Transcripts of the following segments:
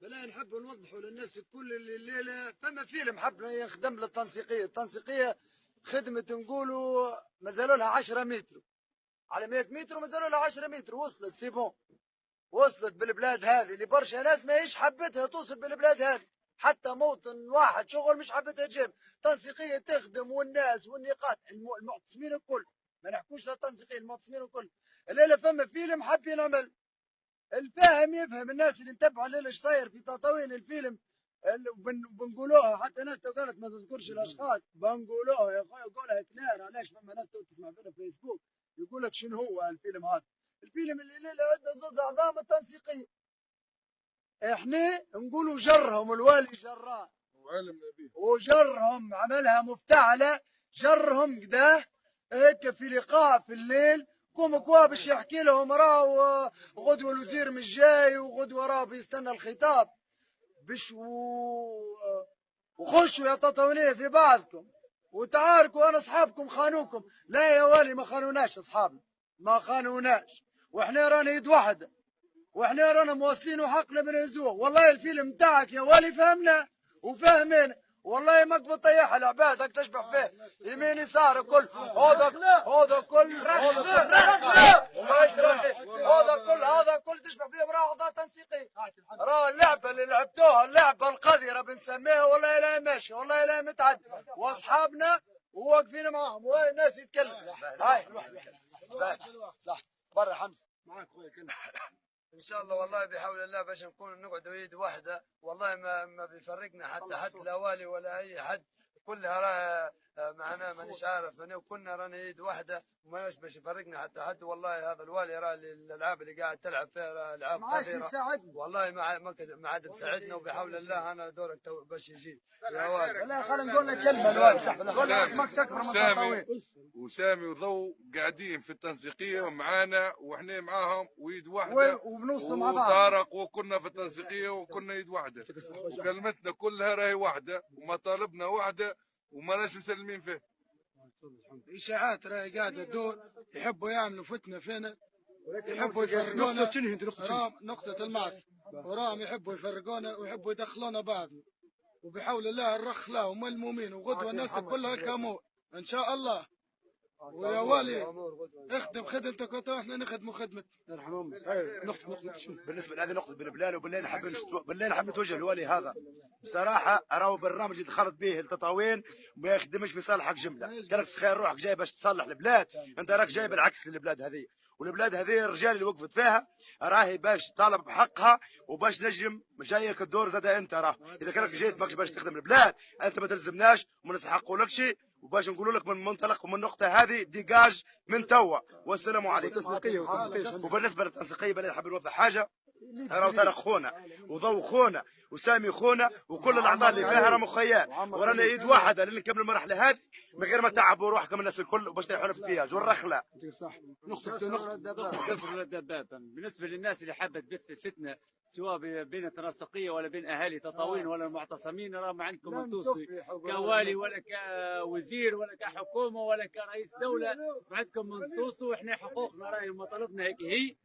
فلا نحب نوضحوا للناس الكل اللي الليله فما فيلم حبنا يخدم للتنسيقيه، التنسيقيه خدمه نقولوا مازالوا لها 10 متر على 100 متر ومازالوا لها 10 متر، وصلت سي بون، وصلت بالبلاد هذه اللي برشا ناس ماهيش حبتها توصل بالبلاد هذه، حتى موطن واحد شغل مش حبتها تجيب تنسيقيه تخدم والناس والنقاط المعتصمين الكل، ما نحكوش لا تنسيقيه المعتصمين الكل. الليله فما فيلم حابين نعمل، الفاهم يفهم، الناس اللي متبعه الليله ايش صاير في تطاوين الفيلم بنقولوها، حتى ناس تو قالت ما تذكرش الاشخاص بنقولوها يا اخويا، قولها كلار. علاش فما ناس تو تسمع فينا في فيسبوك يقول لك شنو هو الفيلم هذا؟ الفيلم اللي الليله عنده زوز اعضاء التنسيقيه، احنا نقولوا جرهم الوالي جراه وعلمنا به وجرهم عملها مفتعله، جرهم قداه هيك في لقاء في الليل قوم كوا باش يحكي لهم راهو غدوه الوزير مش جاي وغدوه راه بيستنى الخطاب باش وخشوا يا تطاوليه في بعضكم وتعاركوا، انا اصحابكم خانوكم. لا يا والي ما خانوناش اصحابنا، ما خانوناش، واحنا رانا يد واحده، واحنا رانا مواصلين وحقنا بنهزوه. والله الفيلم بتاعك يا والي فهمنا وفاهمين، والله مقبل طيحها العباد هاك تشبح فيه يمين يسار كل هذا كل هذا كل تشبح فيه مراوغة تنسيقية. راه اللعبة اللي لعبتوها اللعبة القذرة بنسميها، والله لا ماشي والله لا متعدي، واصحابنا وواقفين معاهم والناس يتكلم. هاي صح برا حمزة معاك خويا كلمة. ان شاء الله والله بحول الله باش نكون نقعدوا يد واحده، والله ما بيفرقنا حتى لا والي ولا اي حد، كلها راه معنا مانيش عارف انا وكلنا رانا يد واحده وماش باش يفرقنا حتى حد. والله هذا الوالي راه الالعاب اللي قاعد تلعب فيها راه العاب قذره، والله ما عاد مساعدنا، وبحول الله انا دورك باش يجي يا والي. لا خلينا نقول لك كلمه الوالي وسامي وضو قاعدين في التنسيقيه ومعانا واحنا معاهم ويد واحده وبنوصلوا مع بعض، وطارق وكنا في التنسيقيه وكنا يد واحده، وكلمتنا كلها راهي واحده ومطالبنا واحده وماناش مسلمين فيه. اشاعات راهي قاعده تدور، يحبوا يعملوا فتنه فينا، يحبوا يفرقونا. نقطه المعصيه، وراهم يحبوا يفرقونا ويحبوا يدخلونا بعض، وبحول الله الرخ له وملمومين، وغدوه الناس كلها كامور ان شاء الله. ويا والي اخدم خدمتك واحنا نخدموا خدمتك. يرحم امك. نقطة شنو؟ بالنسبة لهذه نقطة بن بلال، وبالليل حاب نتوجه لولي هذا. بصراحة راهو برنامج اللي دخلت به التطاوين ما يخدمش في صالحك جملة، قالك تخيل روحك جاي باش تصلح البلاد، انت راك جاي بالعكس للبلاد هذه، والبلاد هذه الرجال اللي وقفت فيها راهي باش طالب بحقها وباش نجم جايك الدور زاد انت. راه اذا كانك جيت ماكش باش تخدم البلاد انت ما تلزمناش وما نسحقوا لك شيء، وباش نقولوا لك من منطلق ومن النقطه هذه ديجاج من توا، والسلام عليكم. وبالنسبه للتنسيقيه بل حاب نوضح حاجه، راهو ترى خونا وضو خونا وسامي خونا وكل الاعضاء اللي فيها راهم خيال، ورانا ايد واحده لنكمل المرحله هذه من غير ما تعبوا روحكم الناس الكل وباش تريحونا في الدياج والرخله. نقطة الدبابة بالنسبة للناس اللي حابة تبث الفتنة سواء بين التنسيقية ولا بين أهالي تطاوين ولا المعتصمين، راه ما عندكم منطوسي كوالي ولا كوزير ولا كحكومة ولا كرئيس دولة، ما عندكم منطوسوا، وإحنا حقوقنا راهي ومطالبنا هيك هي،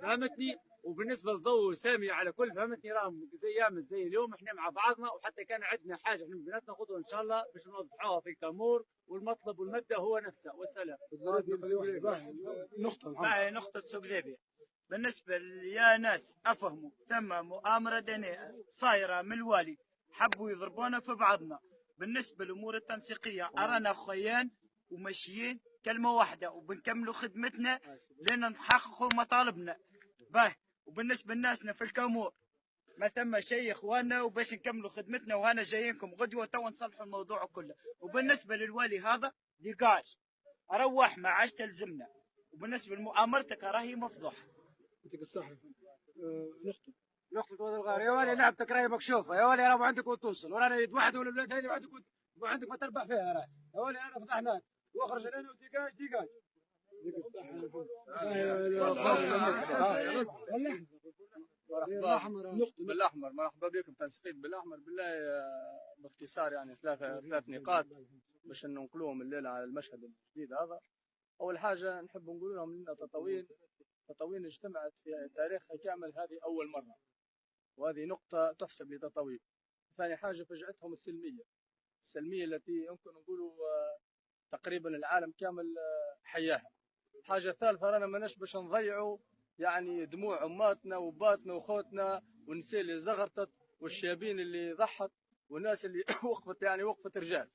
فهمتني؟ وبالنسبة لضو سامي على كل فهمتني راهم زي يامس زي اليوم احنا مع بعضنا، وحتى كان عندنا حاجة احنا بيناتنا غدوة إن شاء الله باش نوضحوها في الكامور، والمطلب والمبدأ هو نفسه. والسلام. نقطة سوق ليبيا بالنسبة يا ناس أفهموا ثم مؤامرة دينية صايرة من الوالي، حبوا يضربونا في بعضنا. بالنسبة للأمور التنسيقية أرانا أخويان وماشيين كلمة واحدة وبنكملوا خدمتنا لين نحققوا مطالبنا به. وبالنسبة لناسنا في الكامور ما ثم شيء اخواننا، وباش نكملوا خدمتنا وهنا جايينكم غدوة تو نصلحوا الموضوع كله. وبالنسبة للوالي هذا ديقاج اروح ما عادش تلزمنا، وبالنسبة لمؤامرتك راهي مفضوحة. يعطيك الصحة. نقطة الغار يا ولي لعبتك راهي مكشوفة يا ولي، راهو عندك وتوصل، ورانا يد واحد ولا البلاد هذه وعندك ما تربح فيها راهي يا ولي. انا فضحناك واخرج علينا وديقاج ديقاج. بالاحمر مرحبا بكم تنسيقية بالاحمر. بالله باختصار يعني ثلاث نقاط باش ننقلوهم الليله على المشهد الجديد هذا. اول حاجه نحب نقول لهم ان تطاوين اجتمعت في تاريخها كامل هذه اول مره، وهذه نقطة تحسب لتطاوين. ثاني حاجة فجعتهم السلمية التي يمكن نقولوا تقريبا العالم كامل حياها. الحاجة الثالثة رانا ماناش باش نضيعوا يعني دموع أماتنا وباتنا وخوتنا والنساء اللي زغرتت والشيابين اللي ضحت والناس اللي وقفت يعني وقفت رجال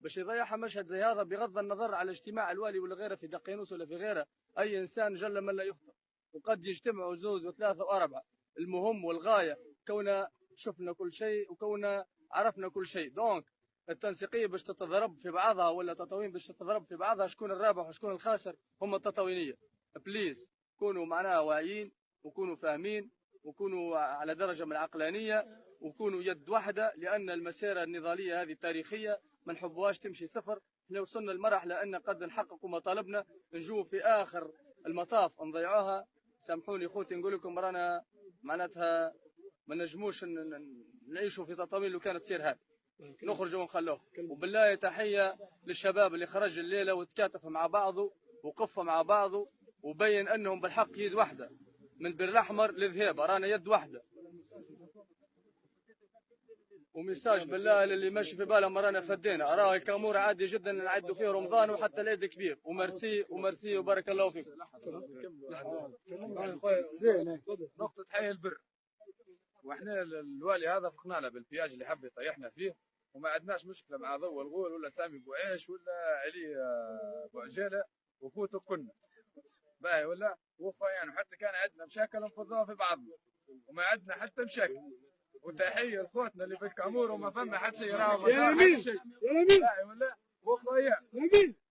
باش يضيعها مشهد زي هذا، بغض النظر على اجتماع الوالي ولا غيره في دقيانوس ولا في غيره. أي إنسان جل من لا يخطئ، وقد يجتمعوا زوز وثلاثة وأربعة. المهم والغاية كوننا شفنا كل شيء وكوننا عرفنا كل شيء. دونك التنسيقية باش تتضرب في بعضها ولا تطاوين باش تتضرب في بعضها، شكون الرابح وشكون الخاسر؟ هم التطاوينية. بليز كونوا معناها واعيين وكونوا فاهمين وكونوا على درجة من العقلانية وكونوا يد واحدة، لأن المسيرة النضالية هذه التاريخية ما نحبوهاش تمشي صفر. احنا وصلنا لمرحلة أن قد نحقق مطالبنا، نجوا في آخر المطاف نضيعوها. سامحوني خوتي نقول لكم رانا معناتها ما نجموش نعيشوا في تطاوين لو كانت تصير هذه، نخرجوا ونخلوه. وبالله تحية للشباب اللي خرج الليلة وتكاتف مع بعضه وقف مع بعضه وبين أنهم بالحق يد واحدة، من بير الأحمر للذهاب رانا يد واحدة. وميساج بالله اللي ماشي في بالهم رانا فدينا، راه كامور عادي جدا نعدوا فيه رمضان وحتى العيد كبير. ومرسي ومرسي وبارك الله فيكم. زين. نقطة حي البر، واحنا الوالي هذا فقنا له بالبياج اللي حب يطيحنا فيه، وما عندناش مشكلة مع ضوء الغول ولا سامي بوعيش ولا علي بوعجالة وفوتوا كنا باهي ولا وفا يعني. حتى كان عندنا مشاكل نفضوها في بعضنا وما عندنا حتى مشاكل. وتحية لخوتنا اللي في الكامور وما فما حد شيء راهو يا لمين باهي ولا وخايا.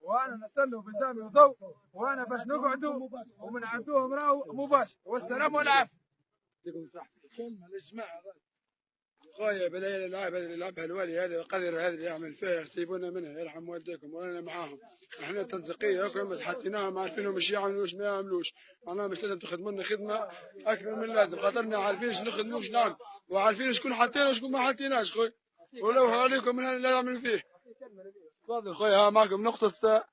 وانا نستنوا بسامي وضوء وانا باش نقعدوا ومنعدوهم راهو مباشر. والسلام والعافية. يعطيكم الصحة. كلمة نسمع خويا بلا اللاعب اللي يلعبها الوالي هذا القدر هذا اللي يعمل فيها سيبونا منها يرحم والديكم وانا معاهم. احنا تنسيقيه هكا حطيناهم عارفينهم ايش يعملوا واش ما يعملوش. معناها مش لازم تخدموا لنا خدمه اكثر من لازم، خاطرنا عارفين ايش نخدموا واش نعمل وعارفين شكون حطينا وشكون ما حطيناش خويا. ولو عليكم من اللي نعمل فيه. تفضل خويا ها معكم نقطة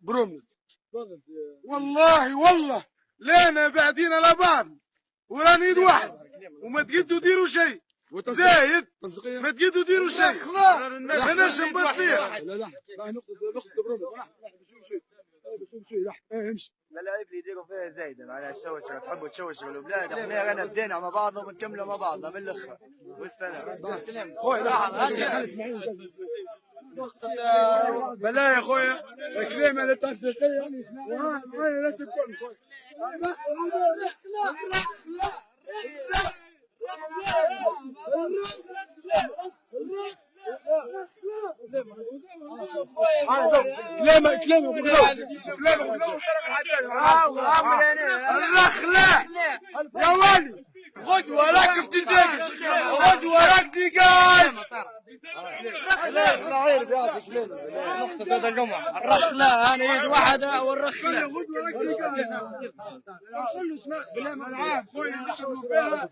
برومنت. تفضل. والله لينا بعدين على بعض وراني يد واحد وما تقدروا ديروا شيء زايد، ما تقدروا ديروا شيء. ماناش مبطلين. لا نقطة برومنت. امشي. الملاعب اللي يديروا فيها زايده معناها الشوشه، تحبوا تشوشوا البلاد. احنا رانا بدينا مع بعضنا وبنكملوا مع بعضنا من الاخر. والسلام. خويا بلا يا خويا كلمة للتنسيقية وانا ناس الكل خويا. كلامه الرخلة يا ولي غد وراك بتدقش غد وراك دقاش. لا اسماعيل بيعطي كلمة نقطة هذا الجمعة الرخلة أنا يد واحدة والرخلة غد وراك دقاش. قول له اسمع بلا ملعب خويا نشربوا فيها.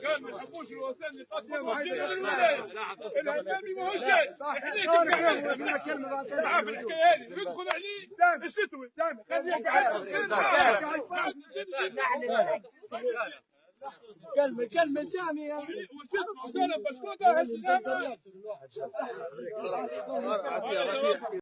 قال ما تحبوش الوسائل يقدموا السنه للولايه الهدامي ما هو شيء. تعرف الحكايه هذه ندخل عليه الشتوي سامي خليه يحكي على كلمة سامي وسلم بسكوته